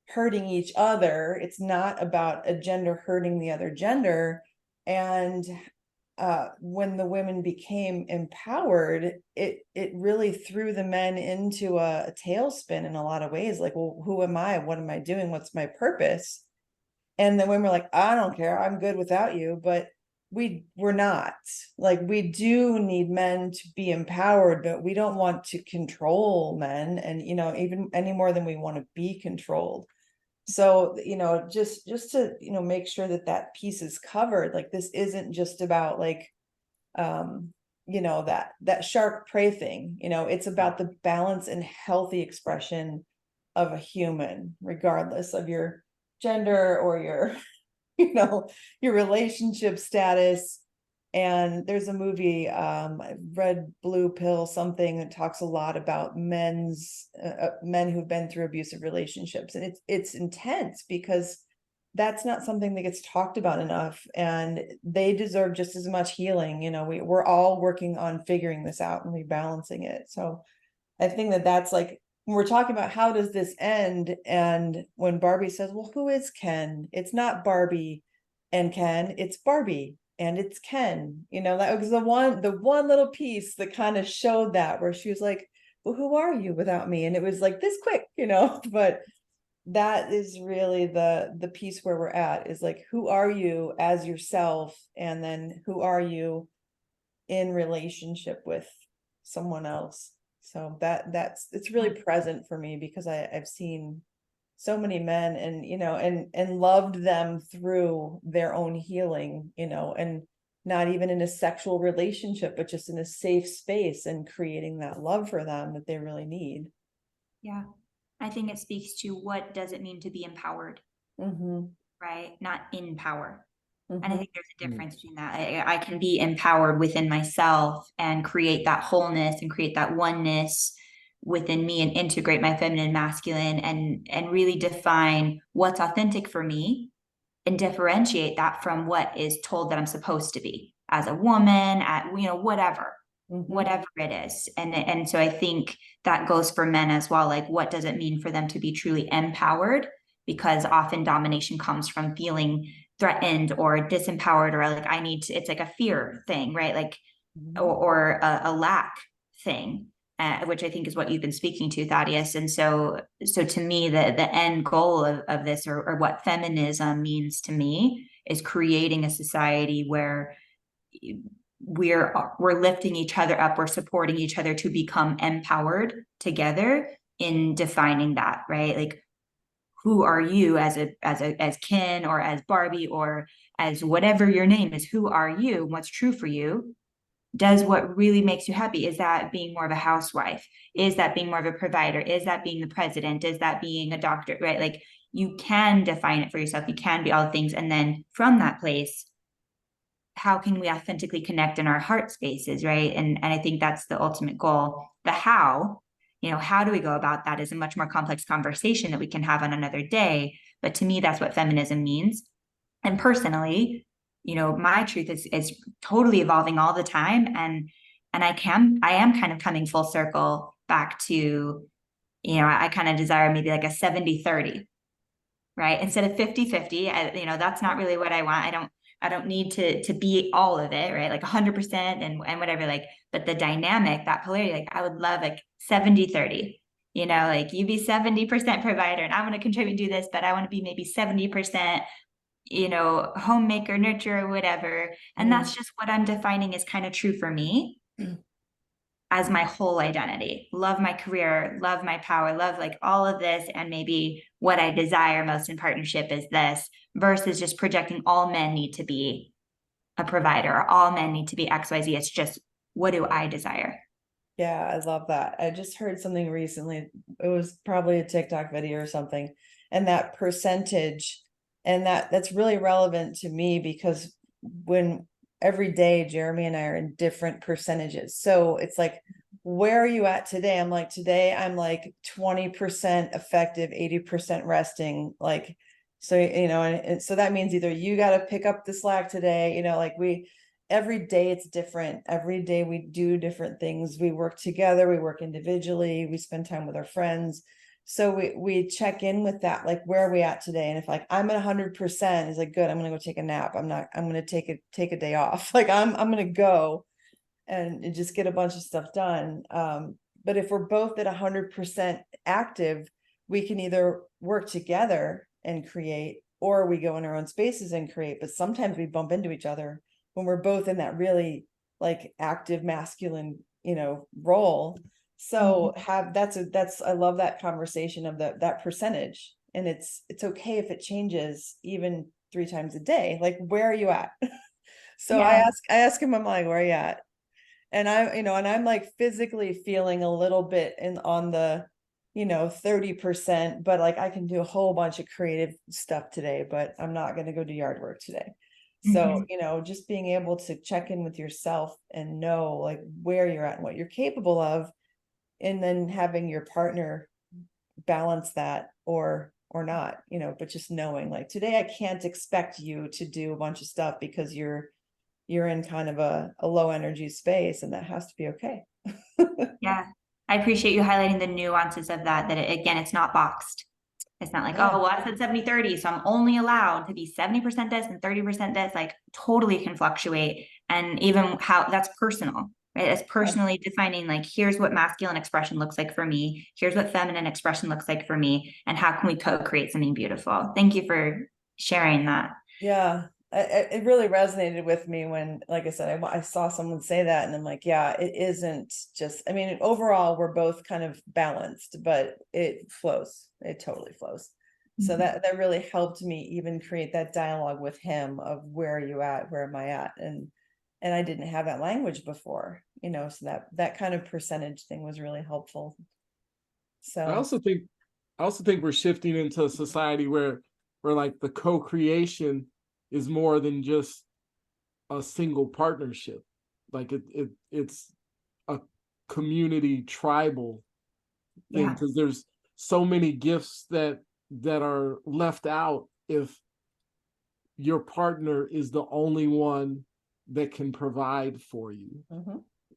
hurting each other. It's not about a gender hurting the other gender. And when the women became empowered, it really threw the men into a tailspin in a lot of ways. Like, well, who am I? What am I doing? What's my purpose? And the women were like, I don't care, I'm good without you. But we're not. Like, we do need men to be empowered, but we don't want to control men, and, you know, even any more than we want to be controlled. So, you know, just to, you know, make sure that that piece is covered. Like, this isn't just about like, you know, that shark prey thing. You know, it's about the balance and healthy expression of a human, regardless of your gender or your, you know, your relationship status. And there's a movie, Red Blue Pill something, that talks a lot about men who've been through abusive relationships. And it's intense, because that's not something that gets talked about enough, and they deserve just as much healing. You know, we're all working on figuring this out and rebalancing it. So I think that that's like, when we're talking about how does this end, and when Barbie says, well, who is Ken? It's not Barbie and Ken, it's Barbie and it's Ken. You know, that was the one little piece that kind of showed that, where she was like, well, who are you without me? And it was like this quick, you know. But that is really the piece where we're at, is like, who are you as yourself, and then who are you in relationship with someone else. So it's really present for me, because I've seen so many men, and, you know, and loved them through their own healing, you know, and not even in a sexual relationship, but just in a safe space, and creating that love for them that they really need. Yeah. I think it speaks to, what does it mean to be empowered, right? Not in power. And I think there's a difference between that. I can be empowered within myself and create that wholeness and create that oneness within me, and integrate my feminine, masculine, and really define what's authentic for me, and differentiate that from what is told that I'm supposed to be as a woman, at, you know, whatever it is. And so I think that goes for men as well. Like, what does it mean for them to be truly empowered? Because often domination comes from feeling threatened or disempowered, or like, it's like a fear thing, right? Like, or a lack thing, which I think is what you've been speaking to, Thaddeus. And so to me, the end goal of this, or what feminism means to me, is creating a society where we're lifting each other up, we're supporting each other to become empowered together in defining that, right? Like, who are you as Ken, or as Barbie, or as whatever your name is? Who are you? What's true for you? Does what really makes you happy? Is that being more of a housewife? Is that being more of a provider? Is that being the president? Is that being a doctor, right? Like, you can define it for yourself. You can be all the things. And then from that place, how can we authentically connect in our heart spaces, right? And I think that's the ultimate goal. The how, you know, how do we go about that, is a much more complex conversation that we can have on another day. But to me, that's what feminism means. And personally, you know, my truth is totally evolving all the time. And I am kind of coming full circle back to, you know, I kind of desire maybe like a 70-30, right? Instead of 50-50, you know, that's not really what I want. I don't need to be all of it, right? Like 100% and whatever, like, but the dynamic, that polarity, like, I would love like 70-30, you know, like, you be 70% provider and I want to contribute, do this, but I want to be maybe 70%, you know, homemaker, nurturer, whatever. And that's just what I'm defining is kind of true for me as my whole identity. Love my career, love my power, love like all of this. And maybe what I desire most in partnership is this, versus just projecting all men need to be a provider, or all men need to be XYZ. It's just, what do I desire? Yeah, I love that. I just heard something recently. It was probably a TikTok video or something. And that percentage, and that's really relevant to me, because when every day Jeremy and I are in different percentages. So it's like, where are you at today? I'm like, today I'm like 20% effective, 80% resting. Like, so, and so that means either you got to pick up the slack today, like every day it's different. Every day we do different things. We work together, we work individually, we spend time with our friends. So we check in with that, like, where are we at today? And if like I'm at 100%, it's like, good, I'm gonna go take a nap. I'm gonna take a day off. Like I'm gonna go and just get a bunch of stuff done. But if we're both at 100% active, we can either work together and create, or we go in our own spaces and create. But sometimes we bump into each other when we're both in that really like active masculine, role. So that's I love that conversation of that percentage. And it's okay if it changes even 3 times a day. Like, where are you at? So I ask him, I'm like, where are you at? And I'm like physically feeling a little bit on the 30%, but like I can do a whole bunch of creative stuff today, but I'm not going to go do yard work today. So, just being able to check in with yourself and know like where you're at and what you're capable of, and then having your partner balance that or not, but just knowing like, today I can't expect you to do a bunch of stuff because you're in kind of a low energy space, and that has to be okay. Yeah. I appreciate you highlighting the nuances of that, again, it's not boxed. It's not like, oh, well, I said 70-30, so I'm only allowed to be 70% this and 30% this. Like, totally can fluctuate. And even how that's personal, right? It's personally defining, like, here's what masculine expression looks like for me. Here's what feminine expression looks like for me. And how can we co-create something beautiful? Thank you for sharing that. Yeah. It really resonated with me when, like I said, I saw someone say that, and I'm like, yeah, it isn't just, I mean, overall, we're both kind of balanced, but it flows. It totally flows. So that really helped me even create that dialogue with him of, where are you at? Where am I at? And I didn't have that language before, so that kind of percentage thing was really helpful. So I also think we're shifting into a society where like the co-creation is more than just a single partnership. Like it's a community tribal thing, because there's so many gifts that are left out if your partner is the only one that can provide for you.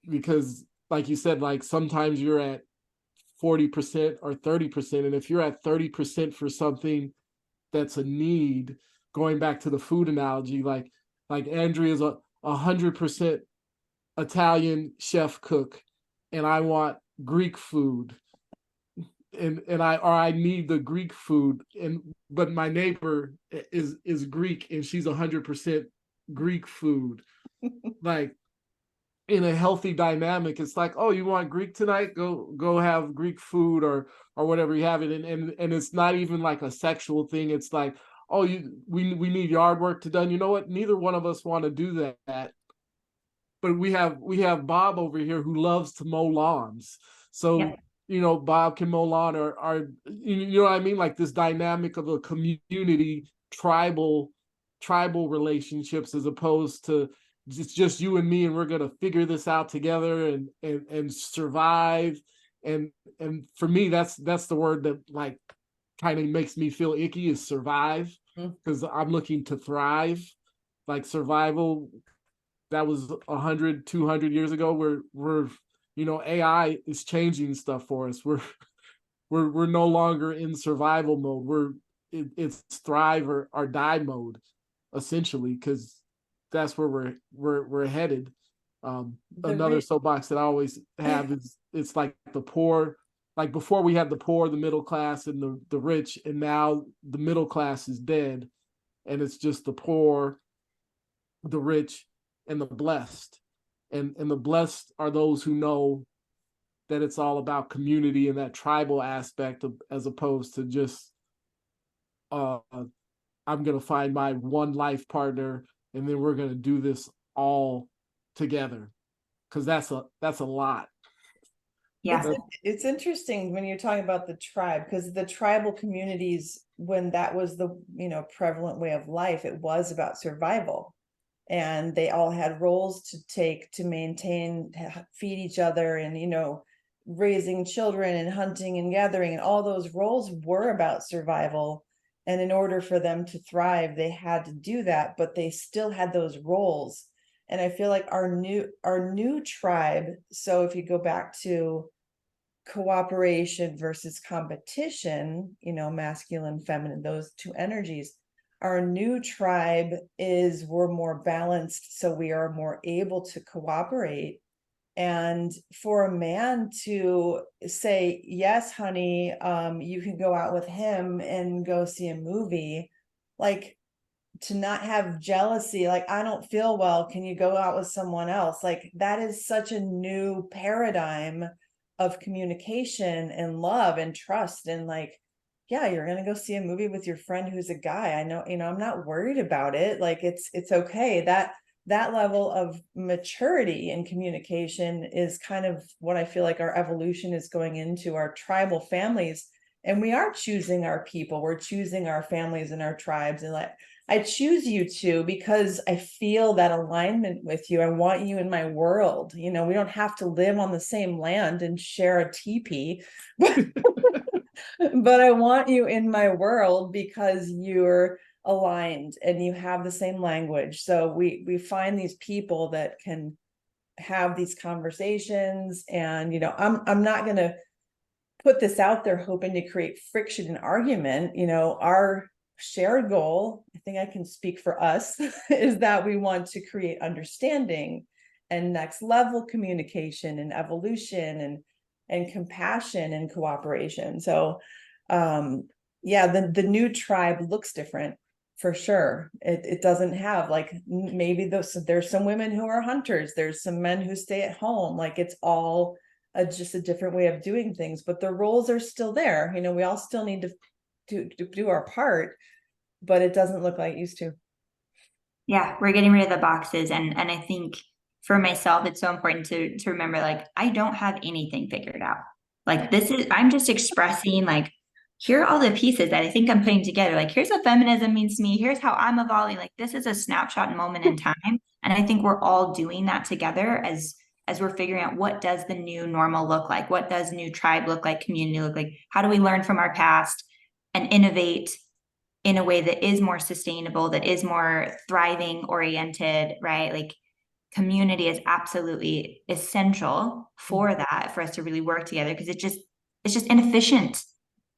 Because like you said, like sometimes you're at 40% or 30%, and if you're at 30% for something that's a need, going back to the food analogy, like Andrea's 100% Italian chef cook, and I want Greek food, and I need the Greek food, but my neighbor is Greek and she's 100% Greek food. Like, in a healthy dynamic, it's like, oh, you want Greek tonight? Go have Greek food or whatever you have it. And it's not even like a sexual thing. It's like, oh, we need yard work to done. You know what? Neither one of us want to do that. But we have Bob over here who loves to mow lawns. So Bob can mow lawn, or you know what I mean? Like this dynamic of a community, tribal relationships, as opposed to it's just you and me, and we're gonna figure this out together and survive. And for me, that's the word that like kind of makes me feel icky, is survive, because I'm looking to thrive. Like survival, that was 100, 200 years ago. We're AI is changing stuff for us. We're no longer in survival mode. It's thrive or die mode, essentially, because that's where we're headed. Another soapbox that I always have is, it's like the poor, like before we had the poor, the middle class, and the rich, and now the middle class is dead, and it's just the poor, the rich, and the blessed. And the blessed are those who know that it's all about community and that tribal aspect as opposed to just I'm gonna find my one life partner and then we're gonna do this all together, because that's a lot. Yeah. It's interesting when you're talking about the tribe, because the tribal communities, when that was the prevalent way of life, it was about survival. and they all had roles to take to maintain, to feed each other, and, you know, raising children and hunting and gathering, and all those roles were about survival. And in order for them to thrive, they had to do that, but they still had those roles. And I feel like our new tribe, so if you go back to cooperation versus competition, you know, masculine, feminine, those two energies, our new tribe is we're more balanced, so we are more able to cooperate. And for a man to say, yes, honey, you can go out with him and go see a movie, like, to not have jealousy, like, I don't feel well, can you go out with someone else? Like, that is such a new paradigm of communication and love and trust. And like, yeah, you're gonna go see a movie with your friend who's a guy. I know, you know, I'm not worried about it. Like, it's okay. That level of maturity and communication is kind of what I feel like our evolution is going into, our tribal families. And we are choosing our people, we're choosing our families and our tribes. And like, I choose you two because I feel that alignment with you. I want you in my world. You know, we don't have to live on the same land and share a teepee, but I want you in my world because you're aligned and you have the same language. So we find these people that can have these conversations. And, you know, I'm not going to put this out there hoping to create friction and argument. You know, our shared goal, I think I can speak for us, is that we want to create understanding and next level communication and evolution and compassion and cooperation. So yeah, the new tribe looks different for sure. It doesn't have, like, maybe there's some women who are hunters, there's some men who stay at home, like, it's all just a different way of doing things, but the roles are still there. You know, we all still need to do our part, but it doesn't look like it used to. Yeah, we're getting rid of the boxes. And I think for myself, it's so important to remember, like, I don't have anything figured out. Like, I'm just expressing, like, here are all the pieces that I think I'm putting together. Like, here's what feminism means to me. Here's how I'm evolving. Like, this is a snapshot moment in time. And I think we're all doing that together as we're figuring out, what does the new normal look like? What does new tribe look like? Community look like? How do we learn from our past and innovate in a way that is more sustainable, that is more thriving oriented, right? Like, community is absolutely essential for that, for us to really work together, because it's just inefficient,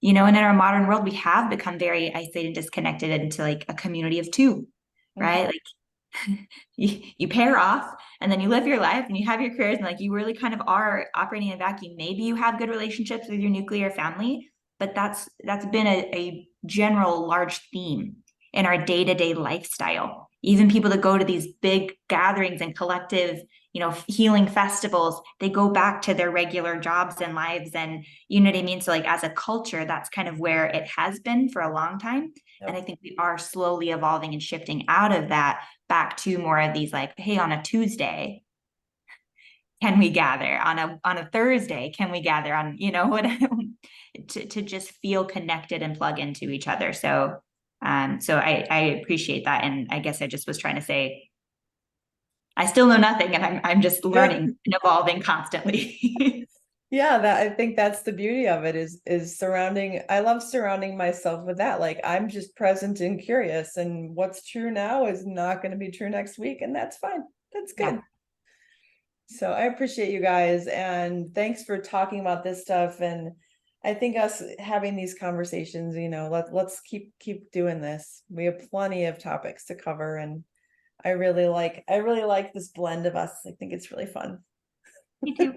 you know. And in our modern world, we have become very isolated, disconnected into like a community of two, right? Like, you pair off and then you live your life and you have your careers, and like, you really kind of are operating in a vacuum. Maybe you have good relationships with your nuclear family, but that's been a general large theme in our day-to-day lifestyle. Even people that go to these big gatherings and collective, you know, healing festivals, they go back to their regular jobs and lives, and you know what I mean? So like, as a culture, that's kind of where it has been for a long time. Yep. And I think we are slowly evolving and shifting out of that back to more of these, like, hey, on a Tuesday, can we gather? On a Thursday, can we gather? On, you know, what, to just feel connected and plug into each other. So I appreciate that. And I guess I just was trying to say, I still know nothing, and I'm just learning and evolving constantly. Yeah, that, I think that's the beauty of it, is surrounding. I love surrounding myself with that. Like, I'm just present and curious, and what's true now is not going to be true next week, and that's fine. That's good. Yeah. So I appreciate you guys, and thanks for talking about this stuff. And I think us having these conversations, you know, let's keep doing this. We have plenty of topics to cover, and I really like this blend of us. I think it's really fun. Me too.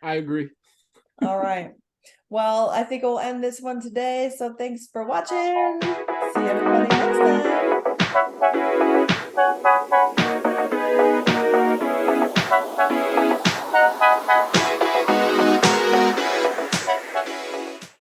I agree. All right. Well, I think we'll end this one today. So thanks for watching. See everybody next time.